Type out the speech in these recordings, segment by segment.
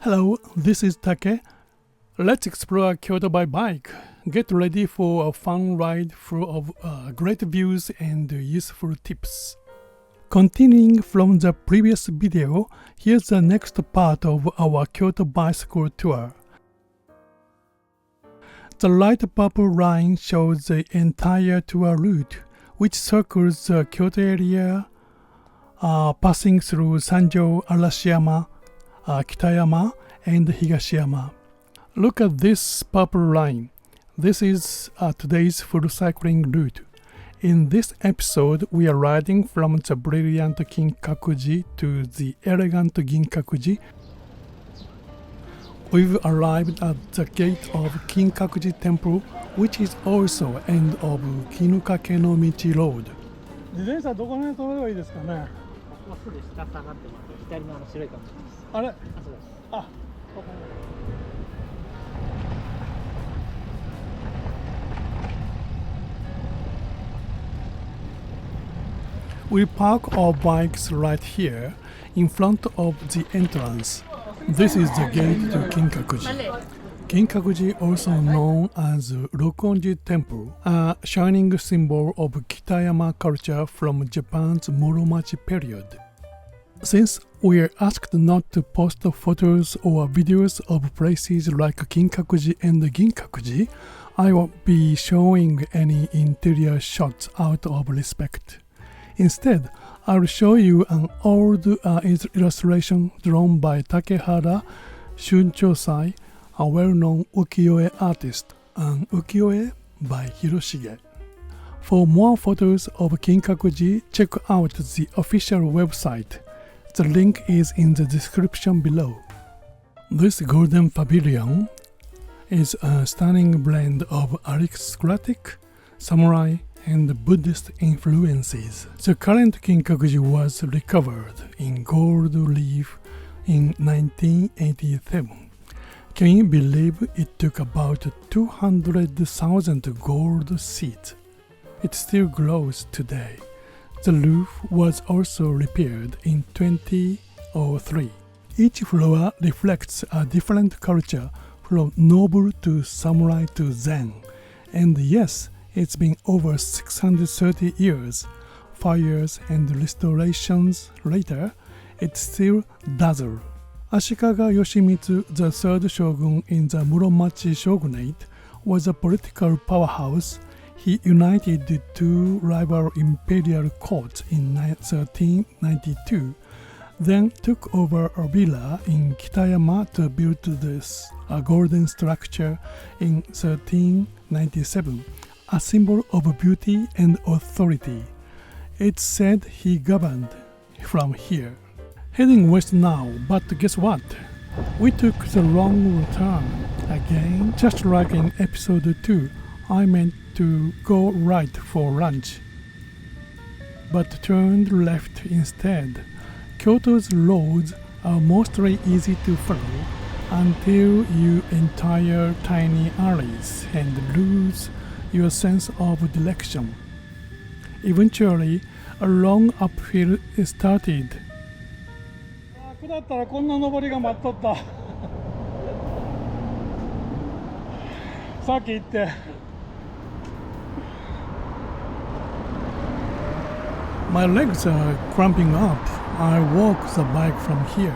Hello, this is Take. Let's explore Kyoto by bike. Get ready for a fun ride full of great views and useful tips. Continuing from the previous video, here's the next part of our Kyoto bicycle tour. The light purple line shows the entire tour route, which circles the Kyoto area, passing through Sanjo, Arashiyama, Kitayama, and Higashiyama. Look at this purple line. This is today's full cycling route. In this episode, we are riding from the brilliant Kinkakuji to the elegant Ginkakuji. We've arrived at the gate of Kinkakuji Temple, which is also end of Kinkaku no Michi Road. 自転車どこに止めればいいですかね。もうすぐ下下がってます。左の白いかもしれないです。あれ？そうです。あ、We park our bikes right here, in front of the entrance. This is the gate to Kinkakuji. Kinkakuji, also known as Rokonji Temple, a shining symbol of Kitayama culture from Japan's Muromachi period. Since we are asked not to post photos or videos of places like Kinkakuji and Ginkakuji, I won't be showing any interior shots out of respect. Instead, I'll show you an old illustration drawn by Takehara Shunchosai, a well-known ukiyo-e artist, and ukiyo-e by Hiroshige. For more photos of Kinkakuji, check out the official website. The link is in the description below. This golden pavilion is a stunning blend of aristocratic, samurai, and Buddhist influences. The current Kinkakuji was recovered in gold leaf in 1987. Can you believe it took about 200,000 gold seeds? It still glows today. The roof was also repaired in 2003. Each floor reflects a different culture, from noble to samurai to Zen. And yes, it's been over 630 years. 5 years and restorations later, it still dazzles. Ashikaga Yoshimitsu, the third shogun in the Muromachi shogunate, was a political powerhouse. He united the two rival imperial courts in 1392, then took over a villa in Kitayama to build this golden structure in 1397. A symbol of beauty and authority. It's said he governed from here. Heading west now, but guess what? We took the wrong turn. Again, just like in episode 2, I meant to go right for lunch, but turned left instead. Kyoto's roads are mostly easy to follow until you enter tiny alleys and lose your sense of direction. Eventually, a long uphill started. 下ったらこんな登りが待っとった。さっき言って。My legs are cramping up. I walk the bike from here.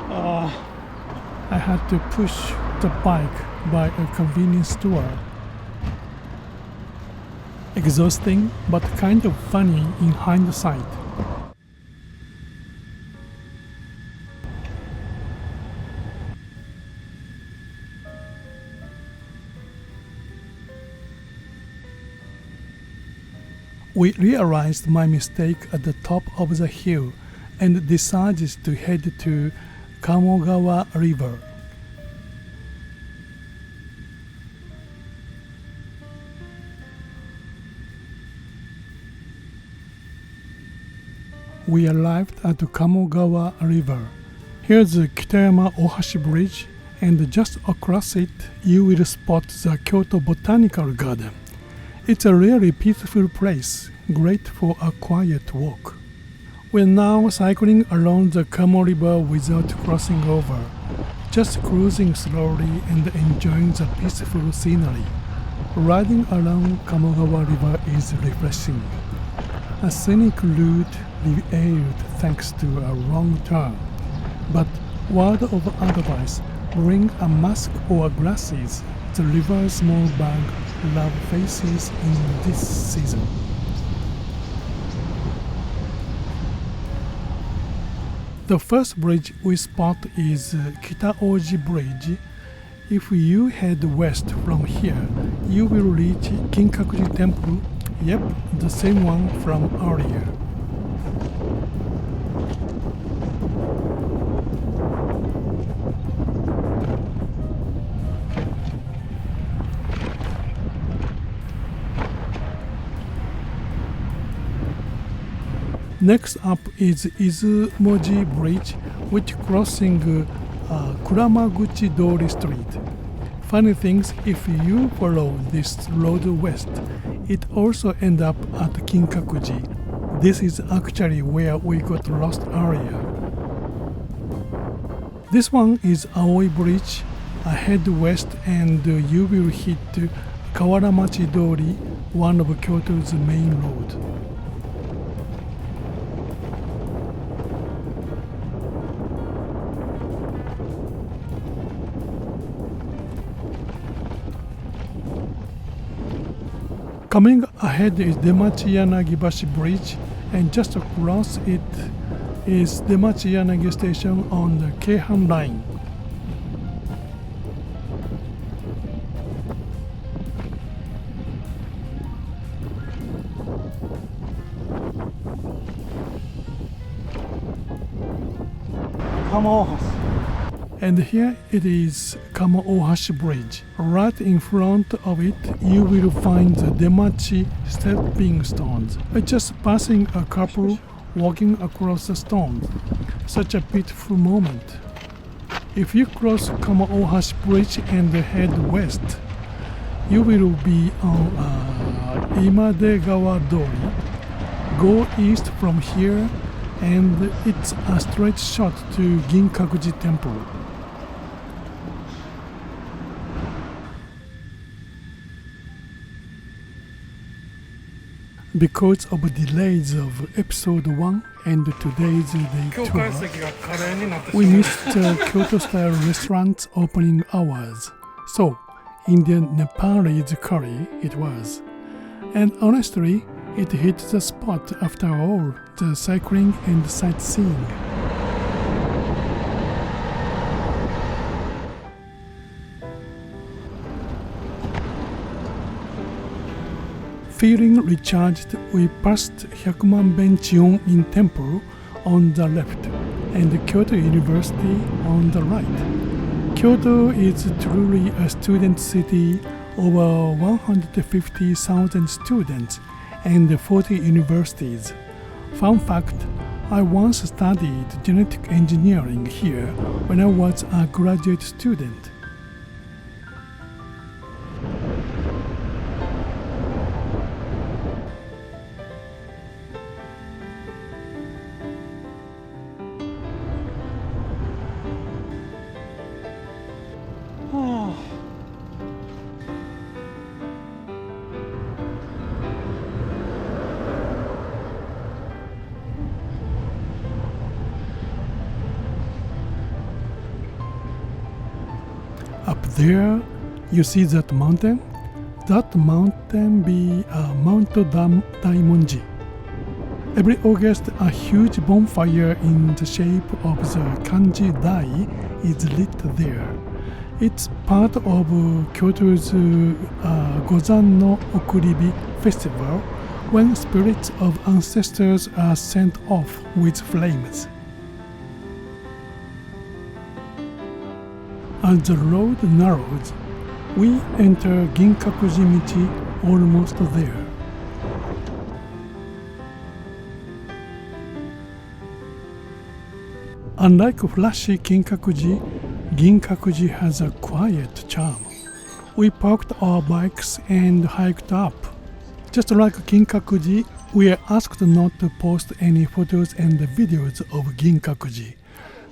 I had to push the bike by a convenience store. Exhausting, but kind of funny in hindsight. We realized my mistake at the top of the hill and decided to head to Kamogawa River. We arrived at Kamogawa River. Here's the Kitayama Ohashi Bridge, and just across it you will spot the Kyoto Botanical Garden. It's a really peaceful place, great for a quiet walk. We're now cycling along the Kamo River without crossing over, just cruising slowly and enjoying the peaceful scenery. Riding along Kamogawa River is refreshing. A scenic route revealed thanks to a wrong turn. But word of advice, bring a mask or glasses. The river's small bag love faces in this season. The first bridge we spot is Kyoto-ji Bridge. If you head west from here, you will reach Kinkakuji Temple. Yep, the same one from earlier. Next up is Izumoji Bridge, which crossing Kuramaguchi-dori Street. Funny things, if you follow this road west, it also ends up at Kinkakuji. This is actually where we got lost earlier. This one is Aoi Bridge. Head west and you will hit Kawaramachi-dori, one of Kyoto's main roads. Coming ahead is Demachi-Yanagibashi Bridge, and just across it is Demachi-Yanagi Station on the Keihan Line. And here it is Kamo Ohashi Bridge. Right in front of it, you will find the Demachi stepping stones. Just passing a couple walking across the stones. Such a beautiful moment. If you cross Kamo Ohashi Bridge and head west, you will be on Imadegawa-dori. Go east from here and it's a straight shot to Ginkakuji Temple. Because of delays of episode 1 and today's day tour, we missed Kyoto-style restaurant's opening hours. So, Indian-Nepalese curry it was. And honestly, it hit the spot after all the cycling and sightseeing. Feeling recharged, we passed Hyakumanbenchion-in Temple on the left and Kyoto University on the right. Kyoto is truly a student city, over 150,000 students and 40 universities. Fun fact, I once studied genetic engineering here when I was a graduate student. Up there, you see that mountain? That mountain be Mount Daimonji. Every August, a huge bonfire in the shape of the kanji dai is lit there. It's part of Kyoto's Gozan no Okuribi festival, when spirits of ancestors are sent off with flames. As the road narrows, we enter Ginkakuji almost there. Unlike flashy Kinkakuji, Ginkakuji has a quiet charm. We parked our bikes and hiked up. Just like Kinkakuji, We are asked not to post any photos and videos of Ginkakuji.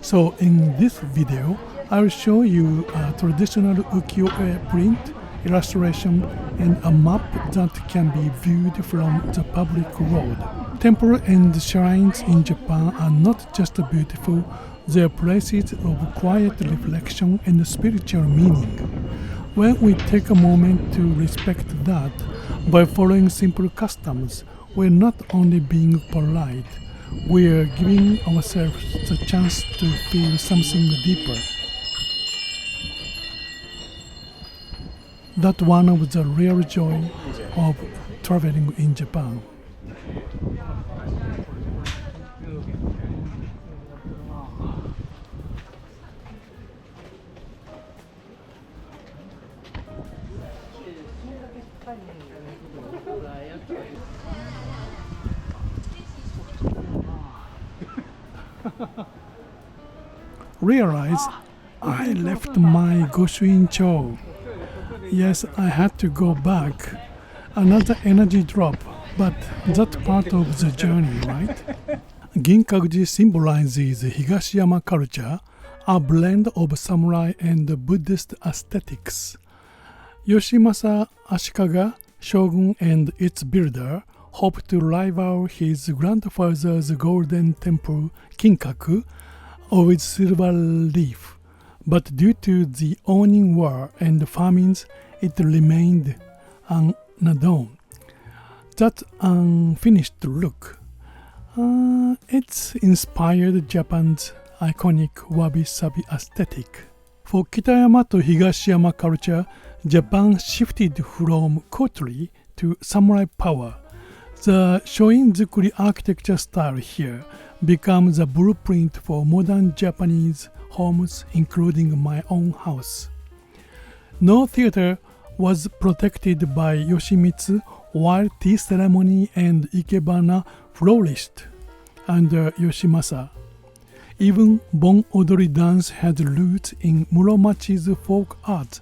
So in this video, I'll show you a traditional ukiyo-e print, illustration, and a map that can be viewed from the public road. Temples and shrines in Japan are not just beautiful, they are places of quiet reflection and spiritual meaning. When we take a moment to respect that by following simple customs, we're not only being polite, we're giving ourselves the chance to feel something deeper. That's one of the real joy of traveling in Japan. Realize I left my Goshuin-cho. Yes, I had to go back. Another energy drop, but that's part of the journey, right? Ginkakuji symbolizes Higashiyama culture, a blend of samurai and Buddhist aesthetics. Yoshimasa Ashikaga, shogun and its builder, hoped to rival his grandfather's golden temple Kinkaku with silver leaf, but due to the Onin War and famines, it remained unadorned. That unfinished look, it's inspired Japan's iconic wabi-sabi aesthetic. For Kitayama to Higashiyama culture, Japan shifted from courtly to samurai power. The Shoin-zukuri architecture style here becomes a blueprint for modern Japanese homes, including my own house. No theater was protected by Yoshimitsu, while tea ceremony and ikebana flourished under Yoshimasa. Even Bon Odori dance had roots in Muromachi's folk art,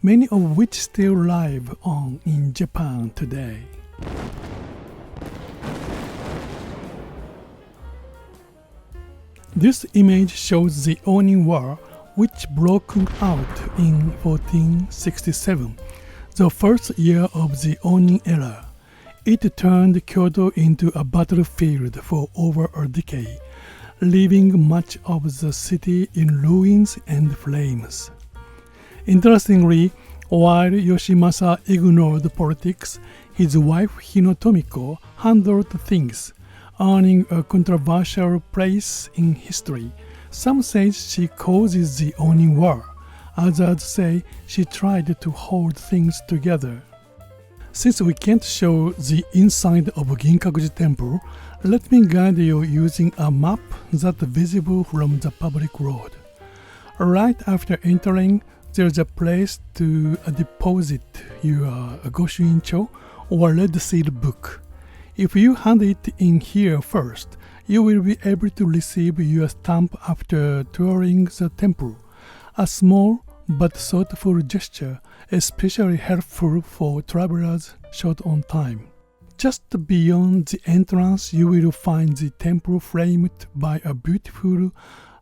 many of which still live on in Japan today. This image shows the Onin War, which broke out in 1467, the first year of the Onin era. It turned Kyoto into a battlefield for over a decade, leaving much of the city in ruins and flames. Interestingly, while Yoshimasa ignored politics, his wife Hinotomiko handled things, earning a controversial place in history. Some say she causes the Onin War, others say she tried to hold things together. Since we can't show the inside of Ginkakuji temple, let me guide you using a map that's visible from the public road. Right after entering, there's a place to deposit your Goshuin-cho or Red Seal book. If you hand it in here first, you will be able to receive your stamp after touring the temple. A small but thoughtful gesture, especially helpful for travelers short on time. Just beyond the entrance, you will find the temple framed by a beautiful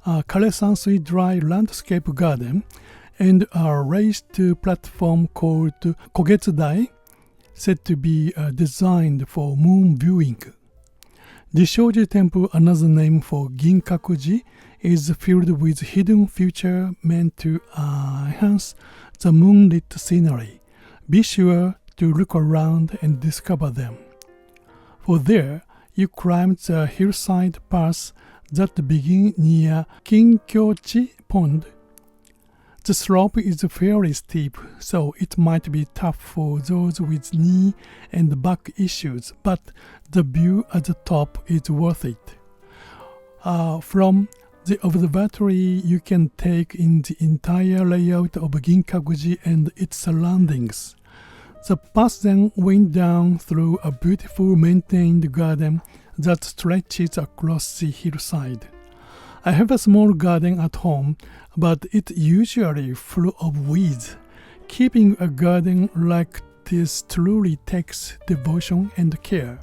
Kare-sansui dry landscape garden and a raised platform called Kogetsudai, said to be designed for moon viewing. The Shoji Temple, another name for Ginkakuji, is filled with hidden features meant to enhance the moonlit scenery. Be sure to look around and discover them. For there, you climb the hillside paths that begin near Kinkakuji Pond. The slope is fairly steep, so it might be tough for those with knee and back issues, but the view at the top is worth it. From the observatory, you can take in the entire layout of Ginkakuji and its surroundings. The path then went down through a beautiful maintained garden that stretches across the hillside. I have a small garden at home, but it's usually full of weeds. Keeping a garden like this truly takes devotion and care.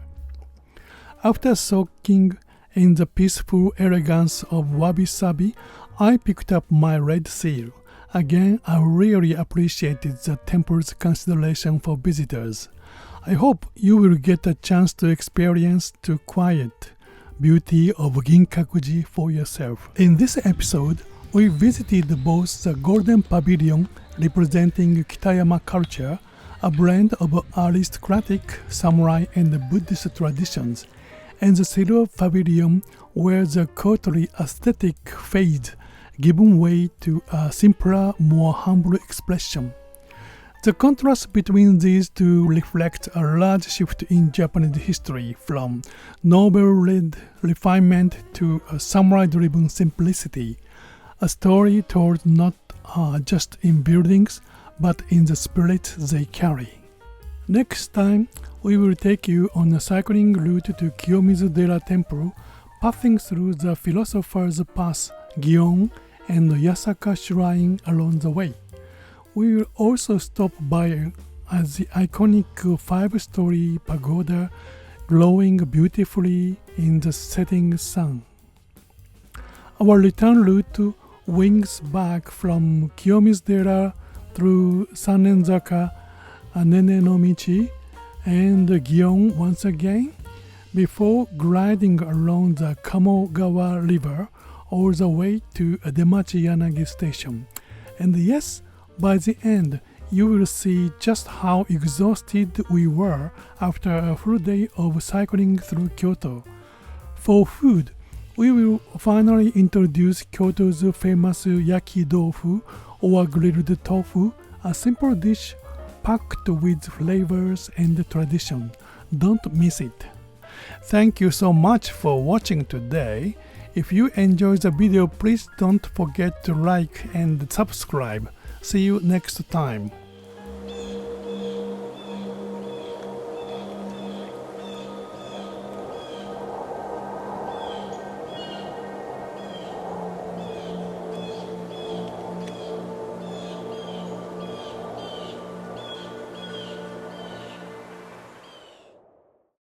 After soaking in the peaceful elegance of wabi-sabi, I picked up my red seal. Again, I really appreciated the temple's consideration for visitors. I hope you will get a chance to experience the quiet beauty of Ginkakuji for yourself. In this episode, we visited both the Golden Pavilion representing Kitayama culture, a blend of aristocratic, samurai and Buddhist traditions, and the Silver Pavilion where the courtly aesthetic fades, giving way to a simpler, more humble expression. The contrast between these two reflects a large shift in Japanese history from noble-led refinement to a samurai-driven simplicity, a story told not just in buildings but in the spirit they carry. Next time, we will take you on a cycling route to Kiyomizu-dera Temple, passing through the Philosopher's Path, Gion, and Yasaka Shrine along the way. We will also stop by the iconic 5-story pagoda glowing beautifully in the setting sun. Our return route wings back from Kiyomizu-dera through Sanenzaka, Nene no Michi, and Gion once again, before gliding along the Kamogawa River all the way to Demachi Yanagi Station. And yes, by the end, you will see just how exhausted we were after a full day of cycling through Kyoto. For food, we will finally introduce Kyoto's famous yaki-tofu or grilled tofu, a simple dish packed with flavors and tradition. Don't miss it. Thank you so much for watching today. If you enjoyed the video, please don't forget to like and subscribe. See you next time.